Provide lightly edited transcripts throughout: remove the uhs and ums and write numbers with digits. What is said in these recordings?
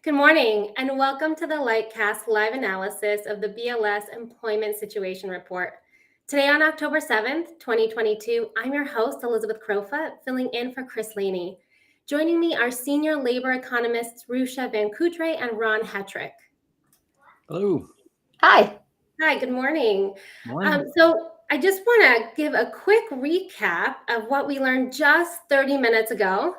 Good morning, and welcome to the Lightcast live analysis of the BLS Employment Situation Report. Today on October 7th, 2022, I'm your host, Elizabeth Crowfoot, filling in for Chris Laney. Joining me are senior labor economists Rucha, Vankudre, and Ron Hetrick. Hello. Hi. Hi, good morning. Morning. So I just want to give a quick recap of what we learned just 30 minutes ago.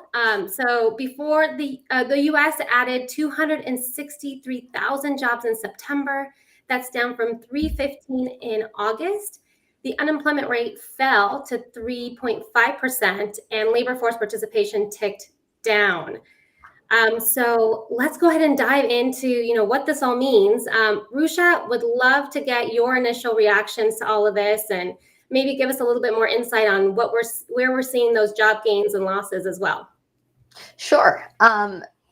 So before the U.S. added 263,000 jobs in September. That's down from 315 in August. The unemployment rate fell to 3.5%, and labor force participation ticked down. So let's go ahead and dive into, what this all means. Rucha, would love to get your initial reactions to all of this and maybe give us a little bit more insight on where we're seeing those job gains and losses as well. Sure.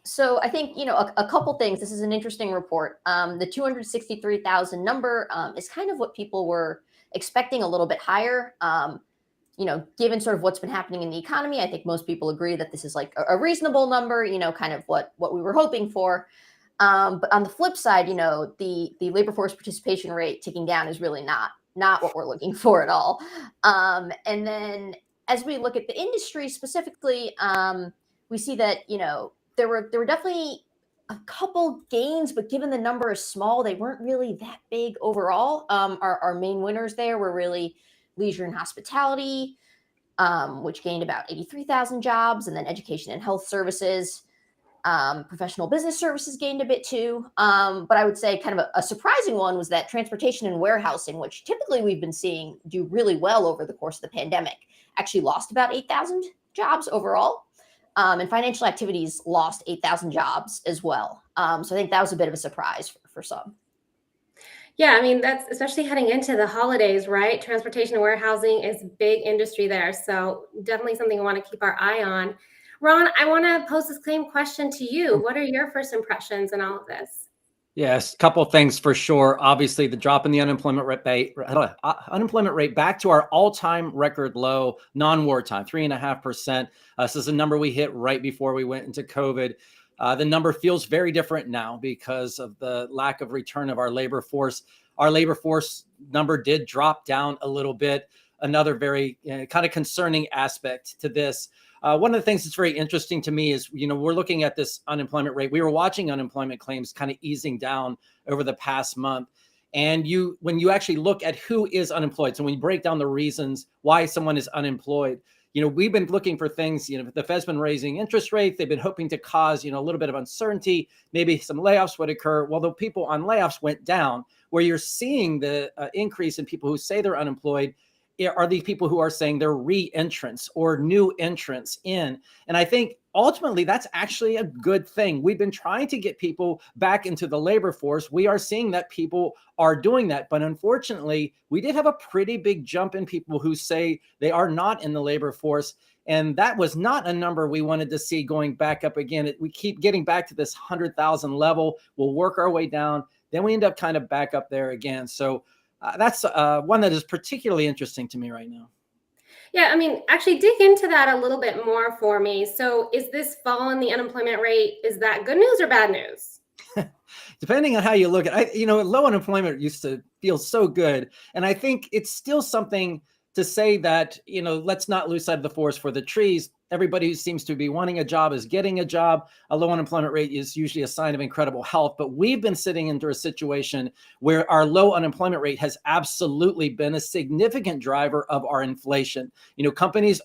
So I think, a couple things. This is an interesting report. The 263,000 number is kind of what people were expecting, a little bit higher. Given sort of what's been happening in the economy, I think most people agree that this is like a reasonable number, kind of what we were hoping for. But on the flip side, the labor force participation rate ticking down is really not what we're looking for at all. And then as we look at the industry specifically, we see that, there were definitely a couple gains, but given the number is small, they weren't really that big overall. Our main winners there were really leisure and hospitality, which gained about 83,000 jobs, and then education and health services. Professional business services gained a bit too. But I would say kind of a surprising one was that transportation and warehousing, which typically we've been seeing do really well over the course of the pandemic, actually lost about 8,000 jobs overall. And financial activities lost 8,000 jobs as well. So I think that was a bit of a surprise for some. Yeah, I mean, that's especially heading into the holidays, right? Transportation and warehousing is a big industry there. So definitely something we want to keep our eye on. Ron, I want to pose this same question to you. What are your first impressions in all of this? Yes, a couple of things for sure. Obviously, the drop in the unemployment rate back to our all-time record low, non-wartime, 3.5%. This is a number we hit right before we went into COVID. The number feels very different now because of the lack of return of our labor force. Our labor force number did drop down a little bit. Another very kind of concerning aspect to this. One of the things that's very interesting to me is, we're looking at this unemployment rate. We were watching unemployment claims kind of easing down over the past month. And when you actually look at who is unemployed, so when you break down the reasons why someone is unemployed, we've been looking for things, the Fed's been raising interest rates. They've been hoping to cause, a little bit of uncertainty. Maybe some layoffs would occur. Well, the people on layoffs went down. Where you're seeing the increase in people who say they're unemployed are these people who are saying they're re-entrants or new entrants in. And I think ultimately that's actually a good thing. We've been trying to get people back into the labor force. We are seeing that people are doing that. But unfortunately, we did have a pretty big jump in people who say they are not in the labor force. And that was not a number we wanted to see going back up again. We keep getting back to this 100,000 level. We'll work our way down. Then we end up kind of back up there again. So that's one that is particularly interesting to me right now. Yeah, I mean, actually dig into that a little bit more for me. So is this fall in the unemployment rate, is that good news or bad news? Depending on how you look at it, low unemployment used to feel so good. And I think it's still something to say that, let's not lose sight of the forest for the trees. Everybody who seems to be wanting a job is getting a job. A low unemployment rate is usually a sign of incredible health. But we've been sitting into a situation where our low unemployment rate has absolutely been a significant driver of our inflation. Companies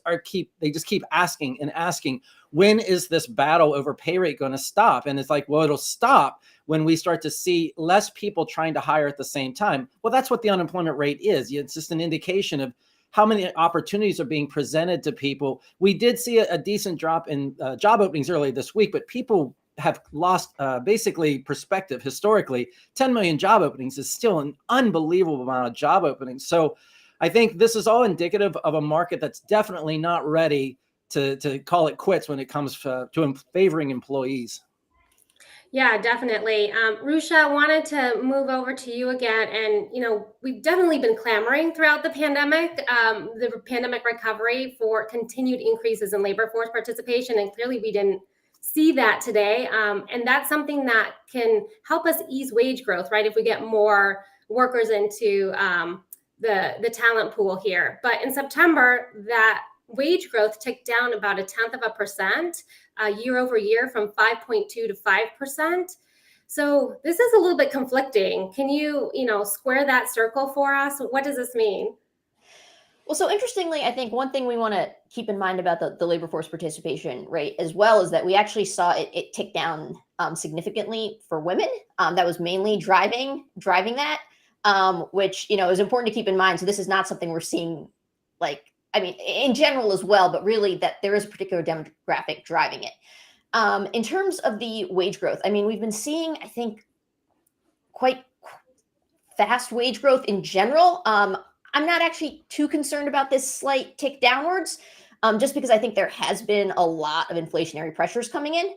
they just keep asking and asking, when is this battle over pay rate going to stop? And it's like, well, it'll stop when we start to see less people trying to hire at the same time. Well, that's what the unemployment rate is. It's just an indication of how many opportunities are being presented to people. We did see a decent drop in job openings early this week, but people have lost basically perspective historically. 10 million job openings is still an unbelievable amount of job openings. So I think this is all indicative of a market that's definitely not ready to call it quits when it comes to favoring employees. Yeah, definitely. Rucha, I wanted to move over to you again. And, we've definitely been clamoring throughout the pandemic recovery for continued increases in labor force participation. And clearly we didn't see that today. And that's something that can help us ease wage growth, right? If we get more workers into the talent pool here. But in September, that wage growth ticked down about 0.1% year over year from 5.2 to 5%. So this is a little bit conflicting. Can you, square that circle for us? What does this mean? Well, so interestingly, I think one thing we want to keep in mind about the labor force participation rate as well is that we actually saw it tick down significantly for women. That was mainly driving that, which, is important to keep in mind. So this is not something we're seeing in general as well, but really that there is a particular demographic driving it. In terms of the wage growth, we've been seeing, I think, quite fast wage growth in general. I'm not actually too concerned about this slight tick downwards, just because I think there has been a lot of inflationary pressures coming in.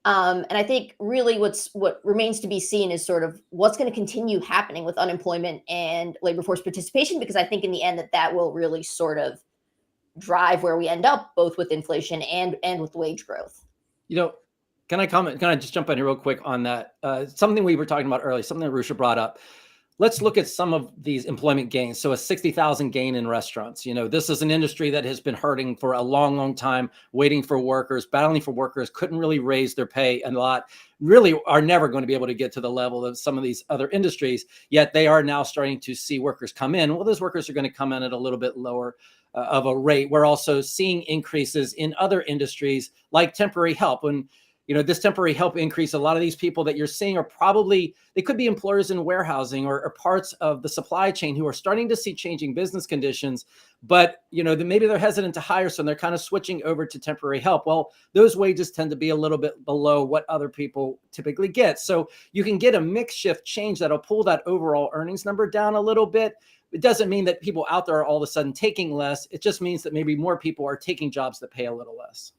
And I think really what remains to be seen is sort of what's going to continue happening with unemployment and labor force participation, because I think in the end that will really sort of drive where we end up, both with inflation and with wage growth. Can I comment? Can I just jump in here real quick on that? Something we were talking about earlier, something that Rucha brought up. Let's look at some of these employment gains. So a 60,000 gain in restaurants. This is an industry that has been hurting for a long, long time, waiting for workers, battling for workers, couldn't really raise their pay a lot, really are never going to be able to get to the level of some of these other industries, yet they are now starting to see workers come in. Well, those workers are going to come in at a little bit lower of a rate. We're also seeing increases in other industries like temporary help. When this temporary help increase, a lot of these people that you're seeing are they could be employers in warehousing or parts of the supply chain who are starting to see changing business conditions, but maybe they're hesitant to hire, so they're kind of switching over to temporary help. Well, those wages tend to be a little bit below what other people typically get. So you can get a mix shift change that'll pull that overall earnings number down a little bit. It doesn't mean that people out there are all of a sudden taking less. It just means that maybe more people are taking jobs that pay a little less.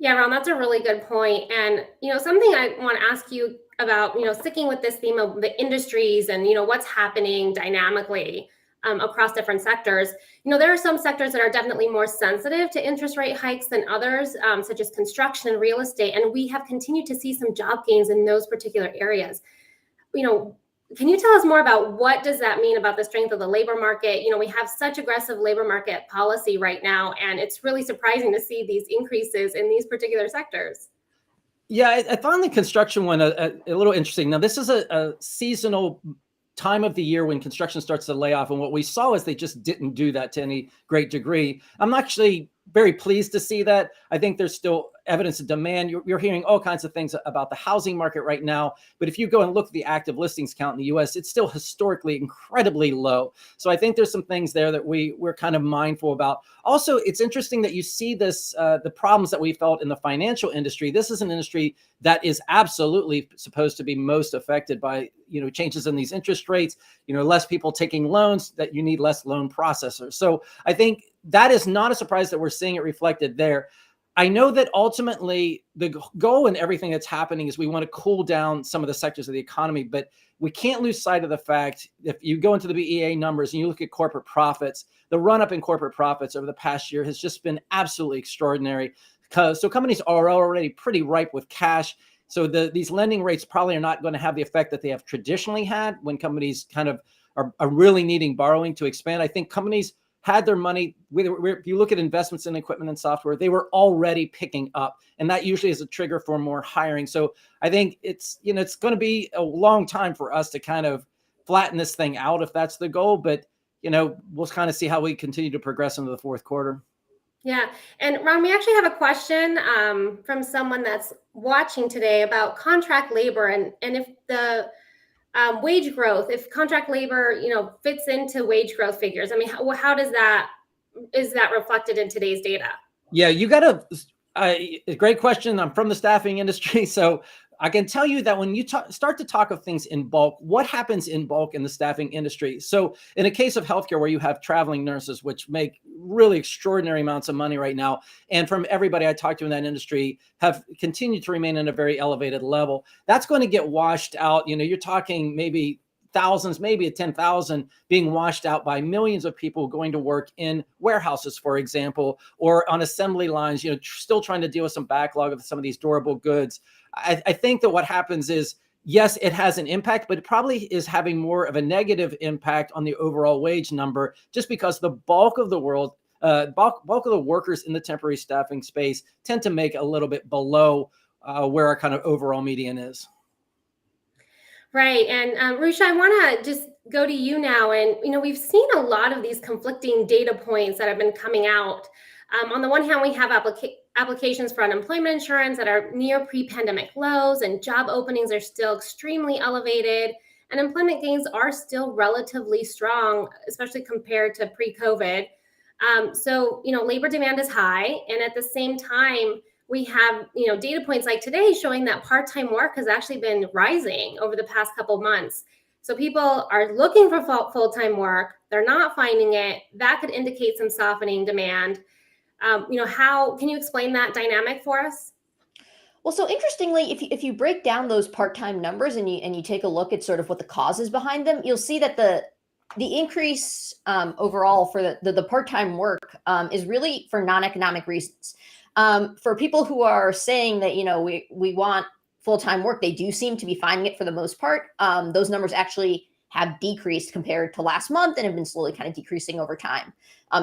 Yeah, Ron, that's a really good point. And, something I want to ask you about, sticking with this theme of the industries and, what's happening dynamically across different sectors. There are some sectors that are definitely more sensitive to interest rate hikes than others, such as construction and real estate. And we have continued to see some job gains in those particular areas. Can you tell us more about what does that mean about the strength of the labor market? We have such aggressive labor market policy right now, and it's really surprising to see these increases in these particular sectors. Yeah, I found the construction one a little interesting. Now, this is a seasonal time of the year when construction starts to lay off. And what we saw is they just didn't do that to any great degree. I'm actually very pleased to see that. I think there's still evidence of demand. You're hearing all kinds of things about the housing market right now. But if you go and look at the active listings count in the US, it's still historically incredibly low. So I think there's some things there that we're kind of mindful about. Also, it's interesting that you see this, the problems that we felt in the financial industry. This is an industry that is absolutely supposed to be most affected by, changes in these interest rates, less people taking loans, that you need less loan processors. So I think that is not a surprise that we're seeing it reflected there. I know that ultimately the goal in everything that's happening is we want to cool down some of the sectors of the economy, but we can't lose sight of the fact, if you go into the BEA numbers and you look at corporate profits, the run up in corporate profits over the past year has just been absolutely extraordinary. So companies are already pretty ripe with cash. So these lending rates probably are not going to have the effect that they have traditionally had when companies kind of are really needing borrowing to expand. I think companies had their money. If you look at investments in equipment and software, they were already picking up, and that usually is a trigger for more hiring. So I think it's going to be a long time for us to kind of flatten this thing out if that's the goal. But we'll kind of see how we continue to progress into the fourth quarter. Yeah. And Ron, we actually have a question from someone that's watching today about contract labor and if the wage growth, if contract labor, fits into wage growth figures. I mean, how is that reflected in today's data? Yeah, you got a great question. I'm from the staffing industry, so I can tell you that when you start to talk of things in bulk, what happens in bulk in the staffing industry? So in a case of healthcare where you have traveling nurses, which make really extraordinary amounts of money right now, and from everybody I talked to in that industry have continued to remain at a very elevated level, that's going to get washed out. You're talking maybe thousands, maybe 10,000 being washed out by millions of people going to work in warehouses, for example, or on assembly lines, still trying to deal with some backlog of some of these durable goods. I think that what happens is, yes, it has an impact, but it probably is having more of a negative impact on the overall wage number, just because the bulk of the workers in the temporary staffing space tend to make a little bit below where our kind of overall median is. Right. And Rucha, I want to just go to you now. And, we've seen a lot of these conflicting data points that have been coming out. On the one hand, we have applications for unemployment insurance that are near pre-pandemic lows, and job openings are still extremely elevated. And employment gains are still relatively strong, especially compared to pre-COVID. So, labor demand is high. And at the same time, we have, data points like today showing that part-time work has actually been rising over the past couple of months. So people are looking for full-time work. They're not finding it. That could indicate some softening demand. How can you explain that dynamic for us? Well, so interestingly, if you break down those part-time numbers and you take a look at sort of what the causes behind them, you'll see that the increase overall for the part-time work is really for non-economic reasons. For people who are saying that, we want full-time work, they do seem to be finding it for the most part. Those numbers actually have decreased compared to last month and have been slowly kind of decreasing over time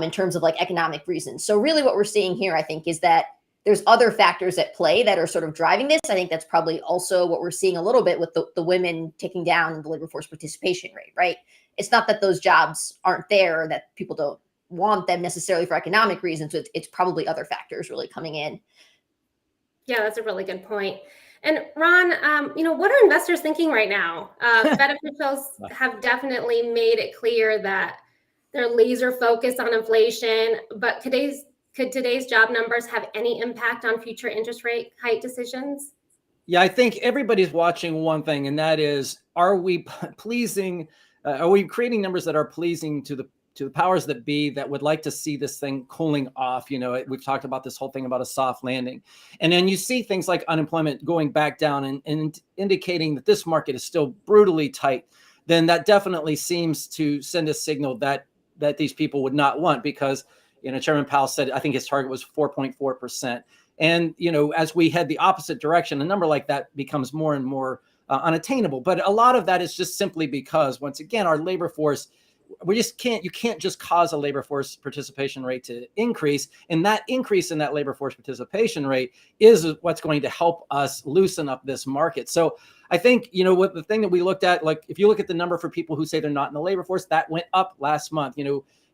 in terms of like economic reasons. So really what we're seeing here, I think, is that there's other factors at play that are sort of driving this. I think that's probably also what we're seeing a little bit with the women taking down the labor force participation rate, right? It's not that those jobs aren't there, that people don't want them necessarily for economic reasons. So it's probably other factors really coming in. Yeah, that's a really good point. And Ron, what are investors thinking right now? Fed officials have definitely made it clear that they're laser focused on inflation, but could today's job numbers have any impact on future interest rate hike decisions? Yeah, I think everybody's watching one thing, and that is, are we pleasing? Are we creating numbers that are pleasing to the powers that be that would like to see this thing cooling off? We've talked about this whole thing about a soft landing. And then you see things like unemployment going back down and indicating that this market is still brutally tight. Then that definitely seems to send a signal that these people would not want, because, Chairman Powell said, I think his target was 4.4%. And, as we head the opposite direction, a number like that becomes more and more unattainable. But a lot of that is just simply because, once again, our labor force, you can't just cause a labor force participation rate to increase. And that increase in that labor force participation rate is what's going to help us loosen up this market. So I think, what the thing that we looked at, like if you look at the number for people who say they're not in the labor force, that went up last month.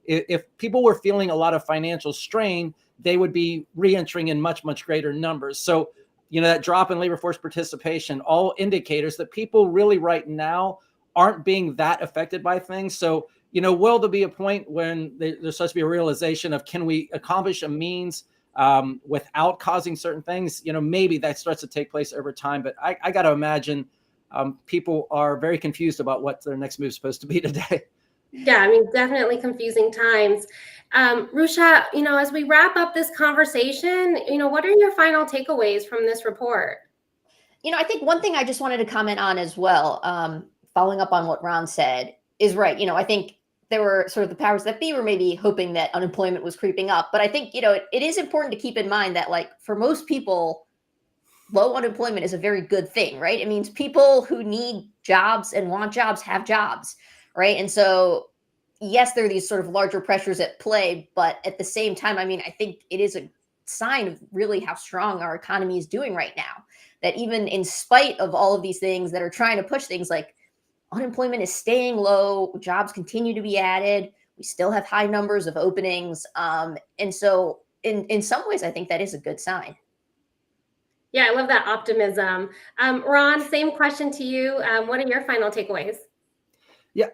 If people were feeling a lot of financial strain, they would be re-entering in much, much greater numbers. So, that drop in labor force participation, all indicators that people really right now aren't being that affected by things. So, will there be a point when there's supposed to be a realization of, can we accomplish a means without causing certain things? Maybe that starts to take place over time. But I got to imagine people are very confused about what their next move is supposed to be today. Yeah, definitely confusing times. Rucha, as we wrap up this conversation, what are your final takeaways from this report? I think one thing I just wanted to comment on as well, following up on what Ron said, is right. I think there were sort of the powers that be were maybe hoping that unemployment was creeping up. But I think, it is important to keep in mind that, like, for most people, low unemployment is a very good thing, right? It means people who need jobs and want jobs have jobs, right? And so, yes, there are these sort of larger pressures at play, but at the same time, I think it is a sign of really how strong our economy is doing right now, that even in spite of all of these things that are trying to push things, like unemployment is staying low, jobs continue to be added, we still have high numbers of openings. And so in some ways, I think that is a good sign. Yeah, I love that optimism. Ron, same question to you. What are your final takeaways? Yeah,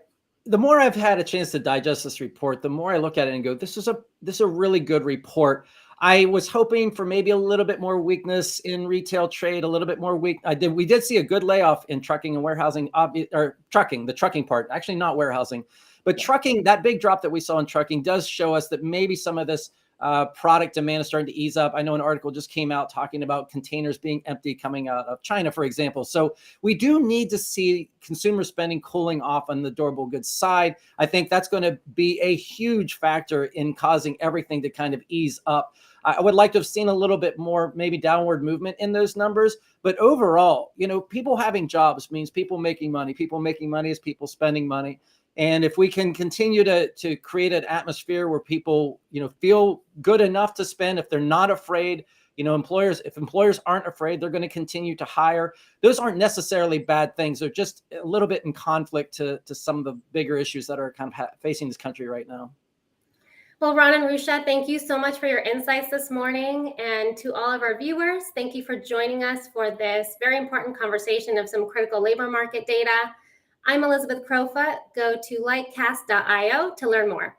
the more I've had a chance to digest this report, the more I look at it and go, this is a really good report. I was hoping for maybe a little bit more weakness in retail trade, a little bit more weak. We did see a good layoff in trucking and warehousing, or trucking, the trucking part, actually not warehousing, but trucking. That big drop that we saw in trucking does show us that maybe some of this product demand is starting to ease up. I know an article just came out talking about containers being empty coming out of China, for example. So we do need to see consumer spending cooling off on the durable goods side. I think that's going to be a huge factor in causing everything to kind of ease up. I would like to have seen a little bit more maybe downward movement in those numbers. But overall, people having jobs means people making money. People making money is people spending money. And if we can continue to create an atmosphere where people, feel good enough to spend, if they're not afraid, if employers aren't afraid, they're going to continue to hire. Those aren't necessarily bad things. They're just a little bit in conflict to some of the bigger issues that are kind of facing this country right now. Well, Ron and Rucha, thank you so much for your insights this morning. And to all of our viewers, thank you for joining us for this very important conversation of some critical labor market data. I'm Elizabeth Crowfoot. Go to lightcast.io to learn more.